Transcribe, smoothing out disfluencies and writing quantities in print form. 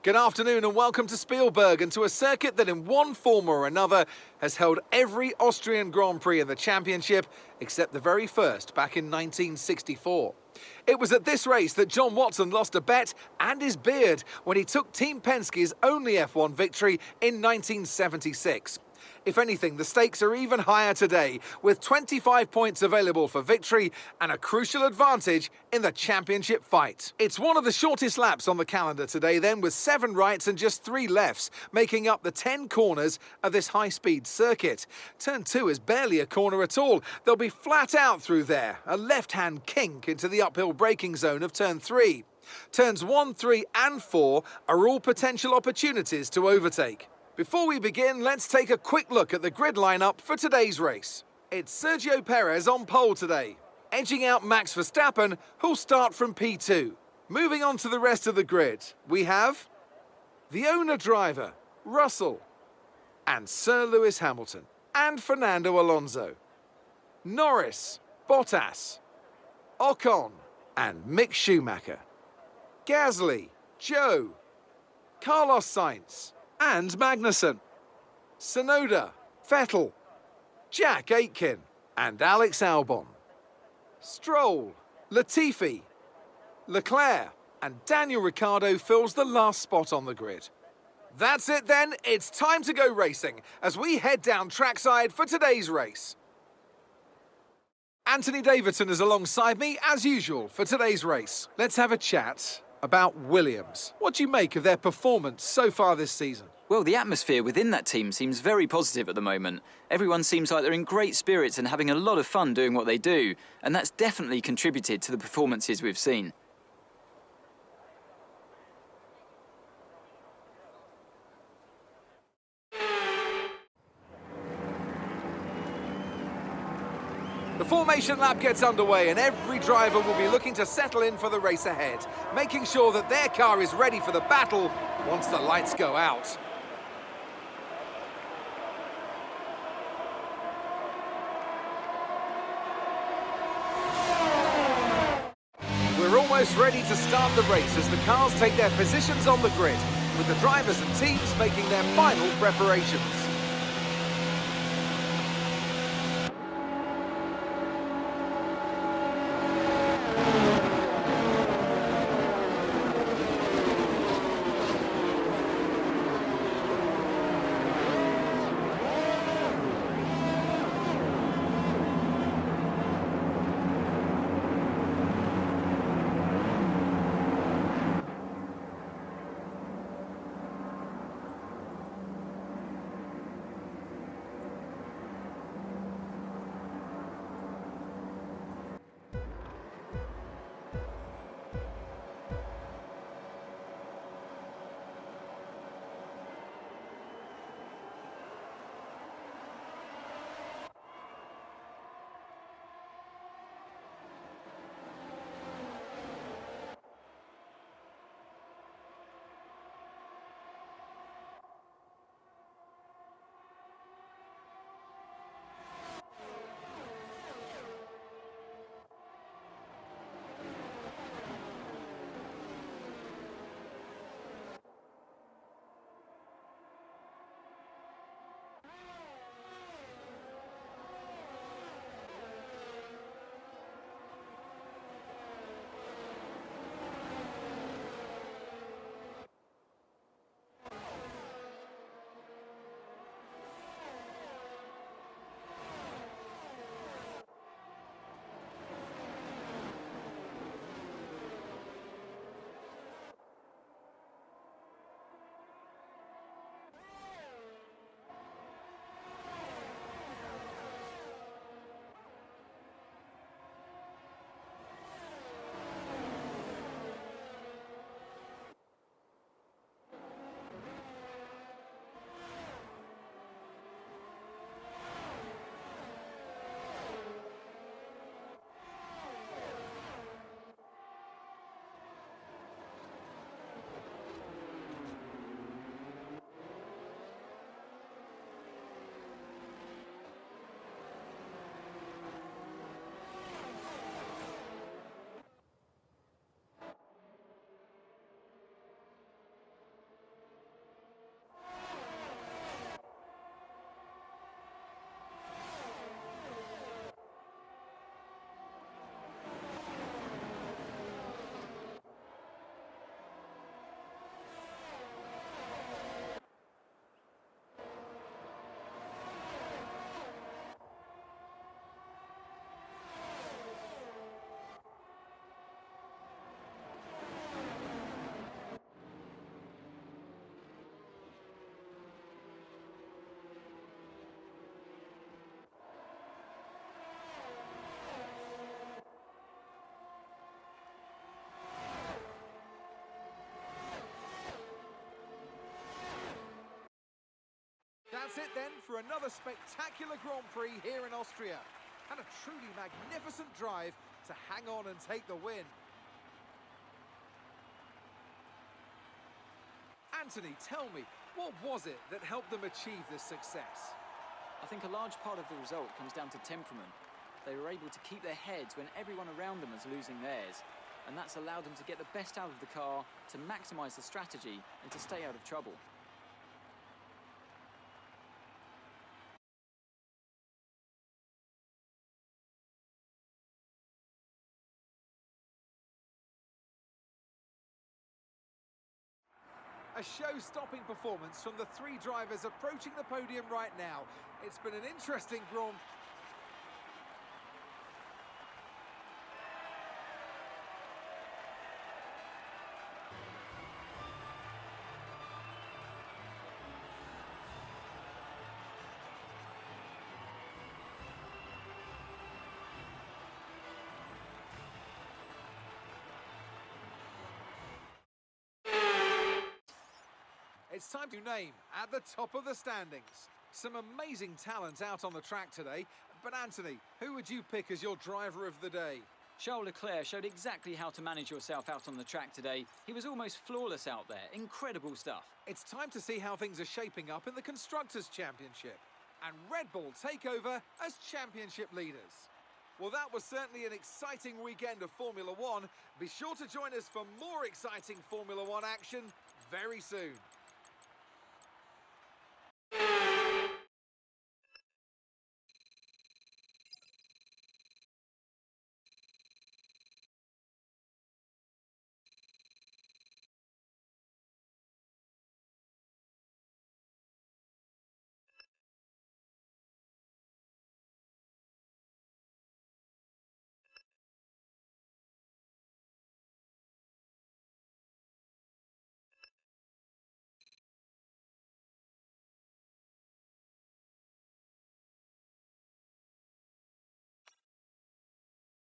Good afternoon and welcome to Spielberg and to a circuit that in one form or another has held every Austrian Grand Prix in the championship except the very first back in 1964. It was at this race that John Watson lost a bet and his beard when he took Team Penske's only F1 victory in 1976. If anything, the stakes are even higher today, with 25 points available for victory and a crucial advantage in the championship fight. It's one of the shortest laps on the calendar today then, with 7 rights and just 3 lefts, making up the 10 corners of this high-speed circuit. Turn 2 is barely a corner at all. They'll be flat out through there, a left-hand kink into the uphill braking zone of Turn 3. Turns 1, 3 and 4 are all potential opportunities to overtake. Before we begin, let's take a quick look at the grid lineup for today's race. It's Sergio Perez on pole today, edging out Max Verstappen, who'll start from P2. Moving on to the rest of the grid, we have the owner driver, Russell, and Sir Lewis Hamilton, and Fernando Alonso, Norris, Bottas, Ocon, and Mick Schumacher, Gasly, Joe, Carlos Sainz, and Magnussen, Tsunoda, Vettel, Jack Aitken, and Alex Albon, Stroll, Latifi, Leclerc, and Daniel Ricciardo fills the last spot on the grid. That's it then, it's time to go racing as we head down trackside for today's race. Anthony Davidson is alongside me as usual for today's race. Let's have a chat about Williams. What do you make of their performance so far this season? Well, the atmosphere within that team seems very positive at the moment. Everyone seems like they're in great spirits and having a lot of fun doing what they do, and that's definitely contributed to the performances we've seen. The formation lap gets underway and every driver will be looking to settle in for the race ahead, making sure that their car is ready for the battle once the lights go out. We're almost ready to start the race as the cars take their positions on the grid, with the drivers and teams making their final preparations. that's it then for another spectacular Grand Prix here in Austria. And a truly magnificent drive to hang on and take the win. Anthony, tell me, what was it that helped them achieve this success? I think a large part of the result comes down to temperament. They were able to keep their heads when everyone around them was losing theirs, and that's allowed them to get the best out of the car, to maximise the strategy, and to stay out of trouble. A show-stopping performance from the three drivers approaching the podium right now. It's been an interesting Grand Prix. It's time to name at the top of the standings. Some amazing talent out on the track today. But Anthony, who would you pick as your driver of the day? Charles Leclerc showed exactly how to manage yourself out on the track today. He was almost flawless out there. Incredible stuff. It's time to see how things are shaping up in the Constructors' Championship. And Red Bull take over as championship leaders. Well, that was certainly an exciting weekend of Formula One. Be sure to join us for more exciting Formula One action very soon.